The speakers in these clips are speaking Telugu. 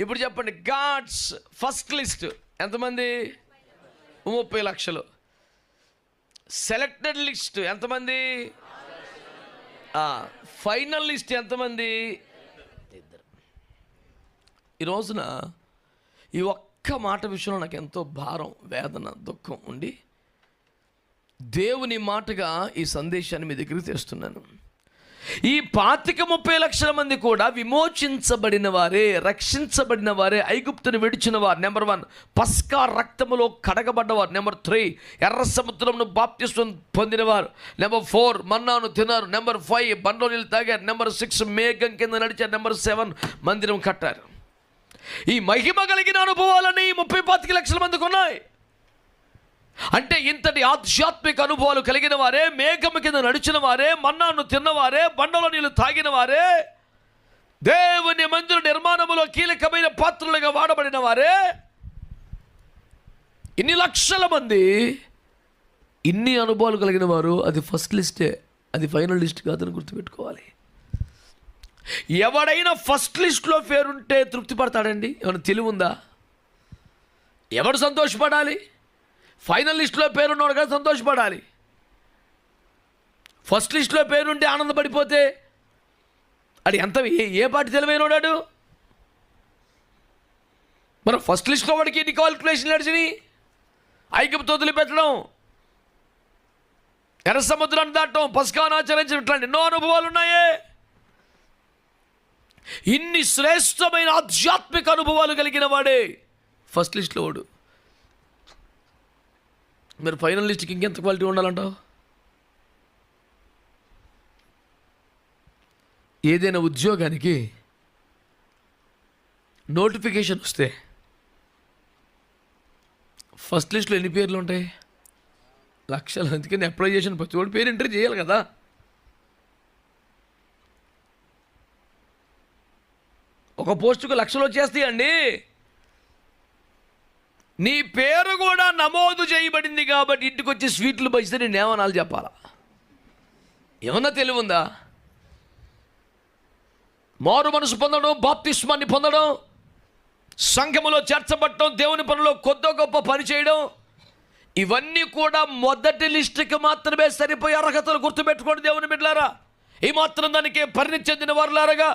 ఇప్పుడు చెప్పండి, గాడ్స్ ఫస్ట్ లిస్ట్ ఎంతమంది? 30 లక్షలు. సెలెక్టెడ్ లిస్ట్ ఎంతమంది? ఫైనల్ లిస్ట్ ఎంతమంది? 2. ఈ రోజున ఈ ఒక్క మాట విషయంలో నాకు ఎంతో భారం, వేదన, దుఃఖం ఉండి దేవుని మాటగా ఈ సందేశాన్ని మీ దగ్గరికి తెస్తున్నాను. ఈ 25-30 లక్షల మంది కూడా విమోచించబడిన వారే, రక్షించబడిన వారే, ఐగుప్తుని విడిచిన వారు. నెంబర్ 1 పస్కా రక్తములో కడగబడ్డవారు. నెంబర్ 3 ఎర్ర సముద్రమును బాప్తిస్మం పొందినవారు. నెంబర్ 4 మన్నాను తిన్నారు. నెంబర్ 5 బండలో నీళ్ళు తాగారు. నెంబర్ 6 మేఘం కింద నడిచారు. నెంబర్ 7 మందిరం కట్టారు. ఈ మహిమ కలిగిన అనుభవాలని 30-25 లక్షల మందికి ఉన్నాయి. అంటే ఇంతటి ఆధ్యాత్మిక అనుభవాలు కలిగిన వారే, మేఘం కింద నడిచిన వారే, మన్నాను తిన్నవారే, బండలో నీళ్ళు తాగిన వారే, దేవుని మందిర నిర్మాణములో కీలకమైన పాత్రలుగా వాడబడిన వారే, ఇన్ని లక్షల మంది, ఇన్ని అనుభవాలు కలిగిన వారు. అది ఫస్ట్ లిస్టే, అది ఫైనల్ లిస్ట్ కాదని గుర్తుపెట్టుకోవాలి. ఎవడైనా ఫస్ట్ లిస్ట్లో పేరుంటే తృప్తి పడతాడండి? ఏమైనా తెలివి ఉందా? ఎవడు సంతోషపడాలి? ఫైనల్ లిస్ట్లో పేరున్నవాడు కదా సంతోషపడాలి. ఫస్ట్ లిస్ట్లో పేరుంటే ఆనందపడిపోతే అది ఎంత ఏ పాటి తెలివైనవాడు? మరి ఫస్ట్ లిస్ట్లో వాడికి ఎన్ని క్వాలిఫికేషన్ నడిచినాయి? ఐగుప్తు వదిలిపెట్టడం, ఎర్ర సముద్రాన్ని దాటడం, పస్కాను ఆచరించడం, ఇట్లాంటి ఎన్నో అనుభవాలు ఉన్నాయే. ఇన్ని శ్రేష్టమైన ఆధ్యాత్మిక అనుభవాలు కలిగిన వాడే ఫస్ట్ లిస్ట్లో వాడు. మీరు ఫైనల్ లిస్ట్కి ఇంకెంత క్వాలిటీ ఉండాలంటావు? ఏదైనా ఉద్యోగానికి నోటిఫికేషన్ వస్తే ఫస్ట్ లిస్ట్లో ఎన్ని పేర్లు ఉంటాయి? లక్షలు. అందుకని అప్లై చేసిన ప్రతి ఒక్కటి పేరు ఎంట్రీ చేయాలి కదా. ఒక పోస్టుకు లక్షలు వచ్చేస్తాయండి. నీ పేరు కూడా నమోదు చేయబడింది కాబట్టి ఇంటికి వచ్చి స్వీట్లు పంచితే నేను ఏమనాలి చెప్పాలా? ఏమన్నా తెలివి ఉందా? మారు మనసు పొందడం, బాప్తిస్మాన్ని పొందడం, సంఘములో చేర్చబడటం, దేవుని పనిలో కొద్ది గొప్ప పని చేయడం, ఇవన్నీ కూడా మొదటి లిస్టుకి మాత్రమే సరిపోయే అర్హతలు. గుర్తుపెట్టుకోండి దేవుని బిడ్డలారా. ఈ మాత్రం దానికి పరిణితి చెందిన వారిలాగా,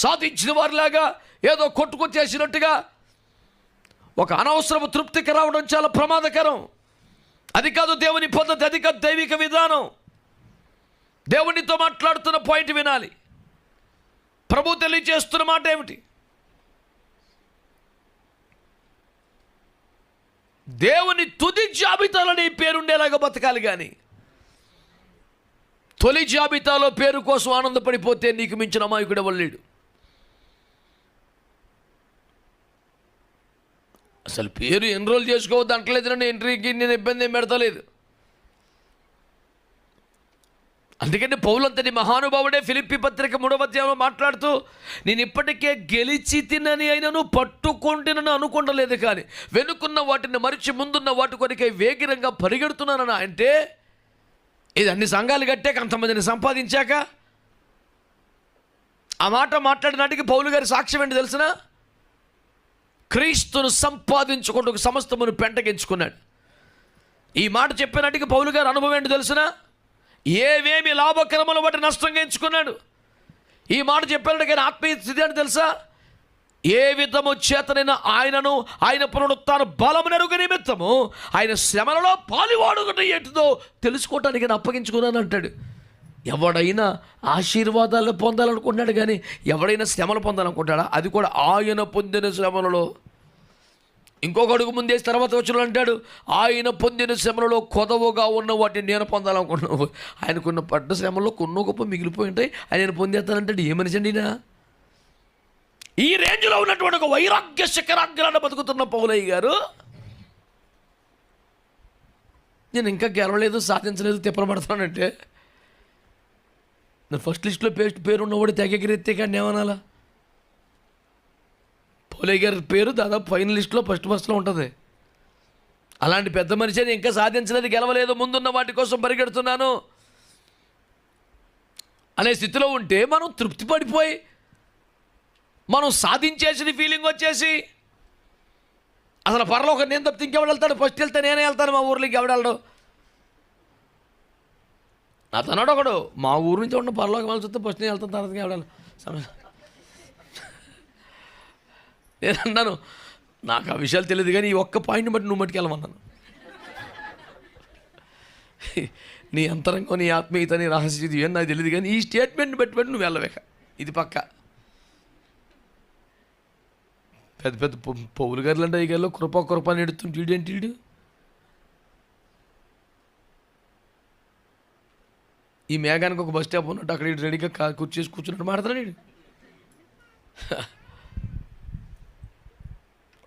సాధించిన వారిలాగా, ఏదో కొట్టుకొచ్చేసినట్టుగా ఒక అనవసరపు తృప్తికి రావడం చాలా ప్రమాదకరం. అది కాదు దేవుని పద్ధతి, అది కాదు దైవిక విధానం. దేవునితో మాట్లాడుతున్న పాయింట్ వినాలి. ప్రభు తెలియజేస్తున్న మాట ఏమిటి? దేవుని తుది జాబితాలో నీ పేరుండేలాగా బతకాలి. కానీ తొలి జాబితాలో పేరు కోసం ఆనందపడిపోతే నీకు మించిన అమాయకుడు ఎవరు లేడు. అసలు పేరు ఎన్రోల్ చేసుకోవద్దు అంటలేదునండి. ఎంట్రీకి నేను ఇబ్బంది ఏం పెడతలేదు. అందుకని పౌలంతటి మహానుభావుడే ఫిలిప్పీ పత్రిక 3వ అధ్యాయంలో మాట్లాడుతూ, నేను ఇప్పటికే గెలిచి తినని అయినను పట్టుకుంటునని అనుకుంటలేదు, కానీ వెనుకున్న వాటిని మరిచి ముందున్న వాటి కొరకై వేగిరంగా పరిగెడుతున్నానని. అంటే ఇది అన్ని సంఘాలు కట్టాక, అంతమందిని సంపాదించాక ఆ మాట మాట్లాడినాటికి పౌలు గారి సాక్ష్యం ఏంటి తెలిసిన? క్రీస్తును సంపాదించుకుంటూ సమస్తమును పెంటగించుకున్నాడు. ఈ మాట చెప్పినట్టుగా పౌలు గారి అనుభవం ఏంటి తెలిసిన? ఏవేమి లాభకరములు బట్టి నష్టంగా ఎంచుకున్నాడు. ఈ మాట చెప్పినట్టు కానీ ఆత్మీయ స్థితి అని తెలుసా? ఏ విధము చేతనైనా ఆయనను, ఆయన పునరుత్థాన బలమునెరుగు నిమిత్తము ఆయన శ్రమలలో పాలువాడుట ఏంటిదో తెలుసుకోవటానికి నేను అప్పగించుకున్నాను అంటాడు. ఎవడైనా ఆశీర్వాదాలు పొందాలనుకుంటున్నాడు, కానీ ఎవడైనా శ్రమలు పొందాలనుకుంటాడా? అది కూడా ఆయన పొందిన శ్రమలలో. ఇంకొక అడుగు ముందేసి తర్వాత వచ్చిన అంటాడు, ఆయన పొందిన శ్రమలలో కొదవగా ఉన్న వాటిని నేను పొందాలనుకుంటున్నాను. ఆయనకున్న పడ్డ శ్రమలో కొన్నో గొప్ప మిగిలిపోయి ఉంటాయి, ఆయన పొందేస్తానంటాడు. ఏ మనిషి అండి నా? ఈ రేంజ్లో ఉన్నటువంటి ఒక వైరాగ్య శిఖరాగ్రాన్ని బతుకుతున్న పౌలయ్య గారు, నేను ఇంకా గెలవలేదు, సాధించలేదు, తిప్పబడతానంటే నేను ఫస్ట్ లిస్ట్లో పేరున్నవాడు తెగెగిరెత్తే కానీ ఏమనాలా? పౌలయ్య గారి పేరు దాదాపు ఫైనల్ లిస్ట్లో ఫస్ట్లో ఉంటుంది. అలాంటి పెద్ద మనిషిని ఇంకా సాధించలేదు, గెలవలేదు, ముందున్న వాటి కోసం పరిగెడుతున్నాను అనే స్థితిలో ఉంటే మనం తృప్తి పడిపోయి మనం సాధించేసిన ఫీలింగ్ వచ్చేసి అసలు పరలోకం నేను తప్పితే ఇంకెవడు వెళ్తాడు, ఫస్ట్ వెళ్తే నేనే వెళ్తాను, మా ఊర్లోకి ఎవడెళ్ళడు. అతన్నాడు ఒకడు, మా ఊరు నుంచి ఉన్న పరలోకం వెళ్ళి చూస్తే ఫస్ట్ నేను వెళ్తాను, తర్వాత ఎవడాలి. నేను అన్నాను, నాకు ఆ విషయాలు తెలియదు కానీ ఈ ఒక్క పాయింట్ని బట్టి నువ్వు మట్టుకు వెళ్ళమన్నాను. నీ అంతరంగం, నీ ఆత్మీయత, నీ రహస్య ఏం నాకు తెలియదు కానీ ఈ స్టేట్మెంట్ని బట్టి నువ్వు వెళ్ళవేక, ఇది పక్క. పెద్ద పెద్ద పౌలు గారులు అంటే అయ్యగారిలో కృప నెడుతుంటే వీడేంటి వీడు? ఈ మేఘానికి ఒక బస్ స్టాప్ ఉన్నట్టు అక్కడ రెడీగా కూర్చేసి కూర్చున్నట్టు మాట్లాడతాడు వీడు.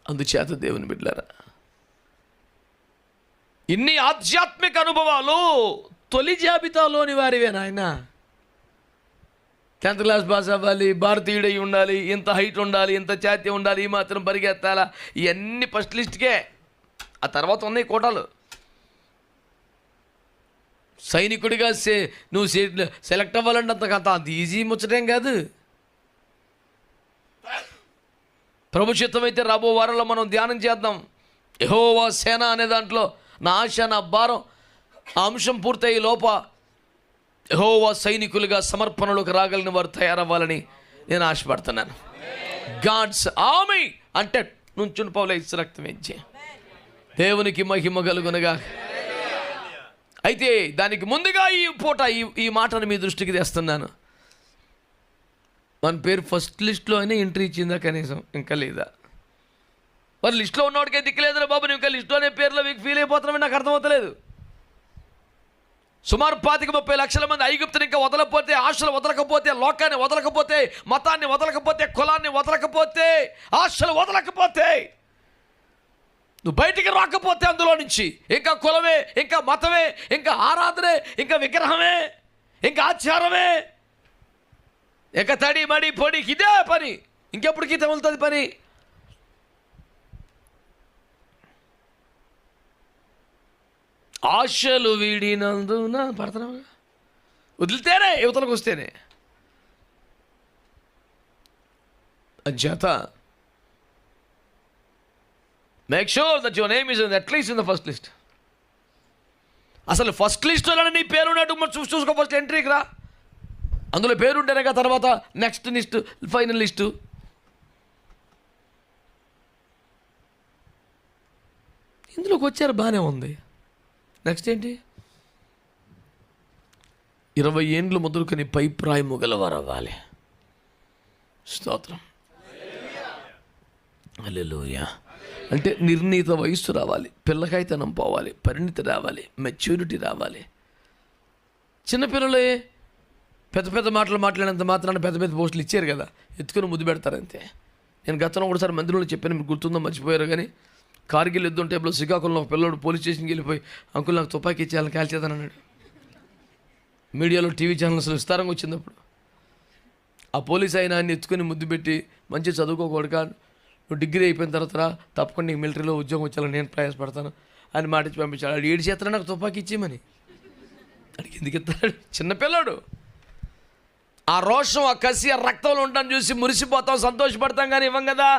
అందుచేత దేవుని బిడ్డలారా, ఇన్ని ఆధ్యాత్మిక అనుభవాలు తొలి జాబితాలోని వారివే నాయన. 10th క్లాస్ పాస్ అవ్వాలి, భారతీయుడై ఉండాలి, ఇంత హైట్ ఉండాలి, ఇంత ఛాతీ ఉండాలి, ఈ మాత్రం పరిగెత్తాలా, ఇవన్నీ ఫస్ట్ లిస్ట్కే. ఆ తర్వాత ఉన్నాయి కోటాలు. సైనికుడిగా నువ్వు సెలెక్ట్ అవ్వాలంటే అంత ఈజీ ముచ్చటేం కాదు. ప్రభు చిత్తమైతే రాబో వారంలో మనం ధ్యానం చేద్దాం. యెహోవా సేన అనే దాంట్లో నా ఆశ, నా భారం, ఆ అంశం పూర్తయ్యే లోప యెహోవా సైనికులుగా సమర్పణలోకి రాగలిగిన వారు తయారవ్వాలని నేను ఆశపడుతున్నాను. గాడ్స్ ఆర్మీ అంటే నుంచుని పౌలు ఇచ్చి రక్తం ఇచ్చి దేవునికి మహిమ కలుగునగా. అయితే దానికి ముందుగా ఈ పూట ఈ మాటను మీ దృష్టికి తెస్తున్నాను. మన పేరు ఫస్ట్ లిస్ట్లో అయినా ఎంట్రీ ఇచ్చిందా కనీసం? ఇంకా లేదా? మరి లిస్ట్లో ఉన్నవాడికే దిక్కులేదురా బాబు, నువ్వు ఇంకా లిస్టులోనే పేర్లో మీకు ఫీల్ అయిపోతున్నామని నాకు అర్థమవుతలేదు. సుమారు 25-30 లక్షల మంది ఐగుప్తుని ఇంకా వదలకపోతే, ఆశలు వదలకపోతే, లోకాన్ని వదలకపోతే, మతాన్ని వదలకపోతే, కులాన్ని వదలకపోతే, ఆశలు వదలకపోతే, నువ్వు బయటికి రాకపోతే అందులో నుంచి ఇంకా కులమే, ఇంకా మతమే, ఇంకా ఆరాధనే, ఇంకా విగ్రహమే, ఇంకా ఆచారమే, ఇంకా తడి మడి పొడికి ఇదే పని. ఇంకెప్పటికీ తగులుతుంది పని. ఆశలు వీడినందున పడుతున్నావు, వదిలితేనే యువతలకు వస్తేనే. అంచేత make sure that your name is at least in the first list. అసలు ఫస్ట్ లిస్టులో నీ పేరు ఉన్నట్టు చూసుకో, ఫస్ట్ ఎంట్రీకి రా. అందులో పేరుంటేనే కదా తర్వాత నెక్స్ట్ లిస్ట్, ఫైనల్ లిస్టు. ఇందులోకి వచ్చారు, బాగానే ఉంది. నెక్స్ట్ ఏంటి? 20 ఏండ్లు మొదలుకొని పైప్రాయము గలవారు అవ్వాలి. స్తోత్రం, హల్లెలూయా. అంటే నిర్ణీత వయస్సు రావాలి, పిల్లకాయతనం పోవాలి, పరిణితి రావాలి, మెచ్యూరిటీ రావాలి. చిన్నపిల్లలే పెద్ద పెద్ద మాటలు మాట్లాడినంత మాత్రాన పెద్ద పెద్ద పోస్టులు ఇచ్చారు కదా, ఎత్తుకుని ముద్దు పెడతారంతే. నేను గతంలో ఒకసారి మందిరంలో చెప్పాను, మీకు గుర్తుందో మర్చిపోయారు కానీ, కార్గిల్ యుద్ధం టైంలో శ్రీకాకుళంలో ఒక పిల్లడు పోలీస్ స్టేషన్కి వెళ్ళిపోయి, అంకుల్ నాకు తుపాకీ ఇచ్చేయాలని కాల్చేదని అన్నాడు. మీడియాలో టీవీ ఛానల్స్లో విస్తారంగా వచ్చింది. అప్పుడు ఆ పోలీస్ ఆయన ఆయన ఎత్తుకొని ముద్దు పెట్టి, మంచి చదువుకోకూడక, నువ్వు డిగ్రీ అయిపోయిన తర్వాత తప్పకుండా నీకు మిలిటరీలో ఉద్యోగం వచ్చేలా నేను ప్రయాసపడతాను అని మాటించి పంపించాడు. ఆడు 7 చేతన నాకు తుపాకీ ఇచ్చేయమని. అడిగి ఎందుకు ఇస్తాడు? చిన్నపిల్లాడు. ఆ రోషం, ఆ కసి, ఆ రక్తంలో ఉంటాను చూసి మురిసిపోతాం, సంతోషపడతాం, కానీ ఇవ్వం కదా.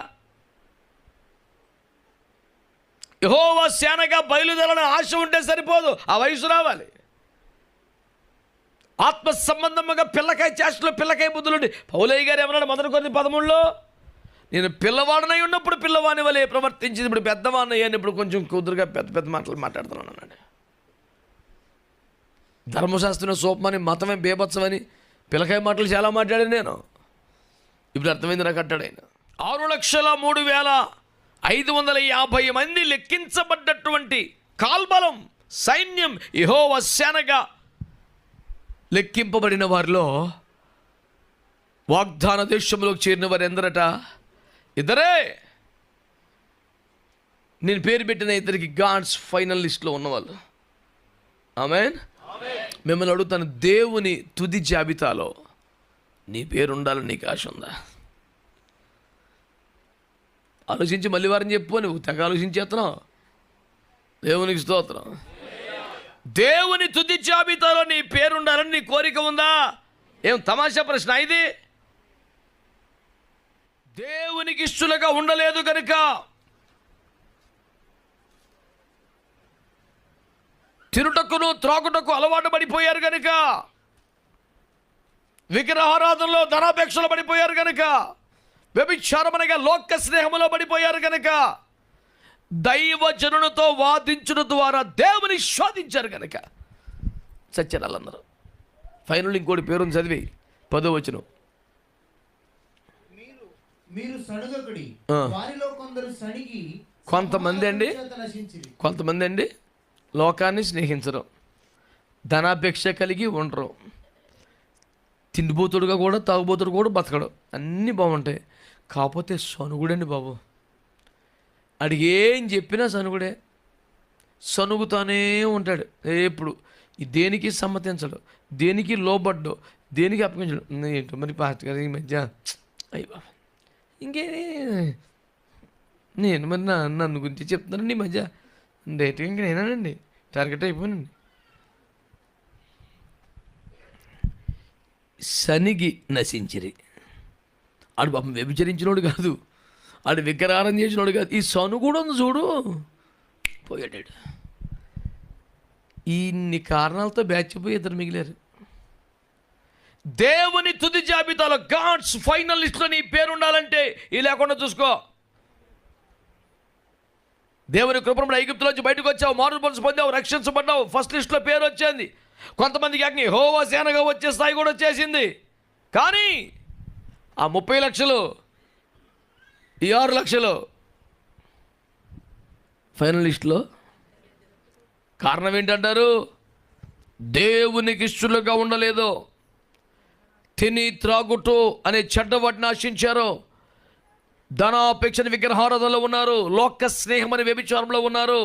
యెహోవా సేనగా బయలుదేరాలని ఆశ ఉంటే సరిపోదు, ఆ వయసు రావాలి. ఆత్మ సంబంధముగా పిల్లకాయ చేష్టలు, పిల్లకాయ బుద్ధులుండి. పౌలయ్య గారు ఏమన్నాడు 1 కొరింథీ 13లో? నేను పిల్లవాడినై ఉన్నప్పుడు పిల్లవాని వలె ప్రవర్తించింది, ఇప్పుడు పెద్దవాడిని అయ్యాను, ఇప్పుడు కొంచెం కుదురుగా పెద్ద పెద్ద మాటలు మాట్లాడుతున్నాను అన్నాడు. ధర్మశాస్త్రం సోపమని, మతమే బేభత్సమని, పిల్లకాయ మాటలు చాలా మాట్లాడాను నేను. ఇప్పుడు అర్థమైంది నాకు అంటాడు ఆయన. 6,03,550 మంది లెక్కించబడ్డటువంటి కాల్బలం సైన్యం, యెహోవా సేనగా లెక్కింపబడిన వారిలో వాగ్దాన దేశంలోకి చేరిన వారు ఎందరట? 2. నేను పేరు పెట్టిన 2 గాడ్స్ ఫైనల్ లిస్ట్లో ఉన్నవాళ్ళు. ఆమేన్. మిమ్మల్ని అడుగుతాను, దేవుని తుది జాబితాలో నీ పేరు ఉండాలని నీకు ఆశ ఉందా? ఆలోచించి మళ్ళీ వారిని చెప్పు, నువ్వు తెగ ఆలోచించేస్తున్నావు. దేవునికి స్తోత్రం. దేవుని తుది జాబితాలో నీ పేరు ఉండాలని నీ కోరిక ఉందా? ఏం తమాషా ప్రశ్న ఇది? దేవునికి ఇష్టలుగా ఉండలేదు కనుక, తినుటకును త్రాగుటకు అలవాటు పడిపోయారు కనుక, విగ్రహారాధనలో ధనాపేక్షలు పడిపోయారు కనుక, వ్యభిచారమనగా లోక స్నేహములో పడిపోయారు కనుక, దైవజనులతో వాదించడం ద్వారా దేవుని శోధించారు కనుక సత్యనాలందరూ. ఫైనల్ ఇంకోటి పేరుని చదివి 10వ వచనం. మీరు సణుగకుడి, వారిలో కొందరు సణిగి కొంతమంది అండి లోకాన్ని స్నేహించరు, ధనాపేక్ష కలిగి ఉండరు, తిండిపోతుడుగా కూడా తాగుబోతుడు కూడా బతకడు, అన్నీ బాగుంటాయి. కాకపోతే సనుగుడండి బాబు. అడిగేం చెప్పినా సనుగుడే, సనుగుతానే ఉంటాడు ఎప్పుడు. దేనికి సమ్మతించడు, దేనికి లోబడ్డు, దేనికి అప్పగించడు. ఏంటో మరి పాస్ట్ గారు ఈ మధ్య అయ్యి బాబా ఇంకే నేను మరి నన్ను గురించి చెప్తున్నానండి ఈ మధ్య డేటింగ్ ఇంకా నేనండి టార్గెట్ అయిపోయానండి. సనిగి నశించిరి. ఆడు పాపం వ్యభిచరించినోడు కాదు, ఆడు విగ్రహారం చేసినోడు కాదు, ఈ సనుగుడు చూడు పోయాడు. ఇన్ని కారణాలతో బ్యాచిపోయి ఇద్దరు మిగిలారు. దేవుని తుది జాబితాలో గాడ్స్ ఫైనల్ లిస్ట్లో నీ పేరు ఉండాలంటే ఈ లేకుండా చూసుకో. దేవుని కృపను ఐగుప్తులోంచి బయటకు వచ్చావు, మారు మనసు పొందావు, రక్షించబడ్డావు, ఫస్ట్ లిస్ట్లో పేరు వచ్చింది. కొంతమందికి అగ్ని యెహోవా సేనగా వచ్చే స్థాయి కూడా వచ్చేసింది. కానీ ఆ 30 లక్షలు, ఈ 6 లక్షలు ఫైనల్ లిస్ట్లో కారణం ఏంటంటారు? దేవునికి ఇష్టలుగా ఉండలేదు, తిని త్రాగుటూ అనే చెడ్డ వాటిని ఆశించారు, ధనాపేక్షణ విగ్రహారాధనలో ఉన్నారు, లోక స్నేహం అనే వ్యభిచారంలో ఉన్నారు,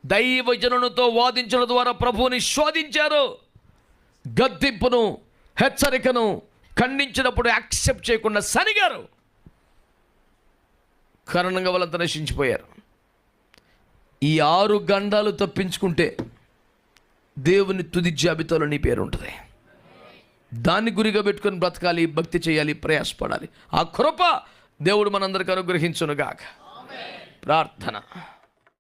దైవజనులతో వాదించడం ద్వారా ప్రభువుని శోధించారు, గద్దింపును హెచ్చరికను ఖండించినప్పుడు యాక్సెప్ట్ చేయకుండా సనిగారు. కారణంగా వాళ్ళంతా నశించిపోయారు. ఈ 6 గండాలు తప్పించుకుంటే దేవుని తుది జాబితాలో నీ పేరు ఉంటుంది. దాన్ని గురిగా పెట్టుకొని బ్రతకాలి, భక్తి చేయాలి, ప్రయాసపడాలి. ఆ కృప దేవుడు మనందరికీ అనుగ్రహించునుగాక. ప్రార్థన.